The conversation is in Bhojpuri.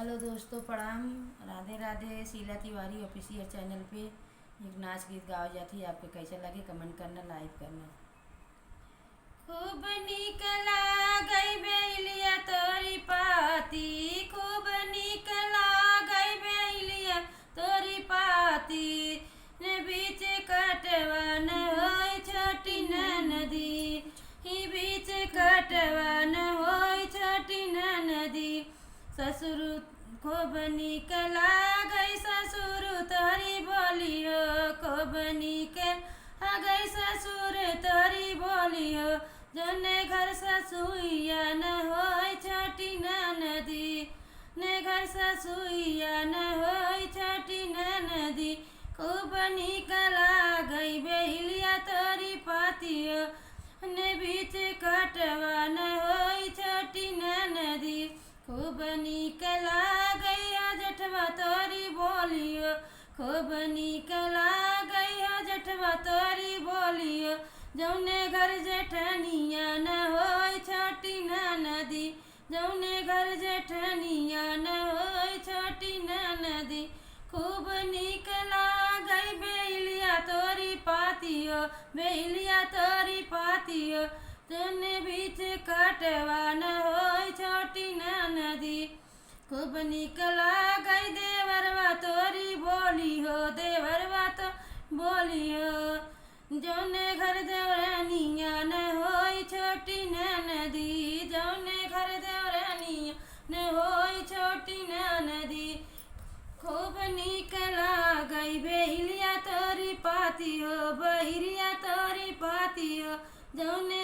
हेलो दोस्तों, प्रणाम। राधे राधे। शीला तिवारी ऑफिशियल चैनल पे एक नाच गीत गाओ जाती। आपको कैसा लगे कमेंट करना, लाइक करना। खूब नीक लागै बेलिया तोरी पाती, खूब नीक लागै बेलिया तोरी पाती। ने बीच कटवन होय छोटी नदी, ही बीच कटवन होय छोटी नदी। ससुर खूब नीक लागै ससुर तोरी बोलियो, खूब नीक लागै ससुर तोरी बोलियो। जौने घर ससुइया न होय छोटी नदी, ने घर ससुइया न होय छोटी नदी। खूब नीक लागै बेलिया तोरी पातियो, ने बीच कटवन होय छोटी नदी। खूब नीक लागै जेठवा तोरी बोलियो, खूब नीक लागै जेठवा तोरी बोलियो। जौने घर जेठनिया न होय छोटी नदी, जौने घर जेठनिया न होय छोटी नदी। खूब नीक लागै बेलिया तोरी पातियो, बेलिया तोरी पातियो। जौने बीच कटवन होय छोटी नदी। खूब नीक लागै देवरवा तोरी बोलियो, देवरवा तो बोलियो। जौने घर देवरानिया न होय छोटी नदी, जौने घर देवरानिया न होय छोटी नदी। खूब नीक लागै बेलिया तोरी पातियो, बहिरिया तोरी पातियो। जौने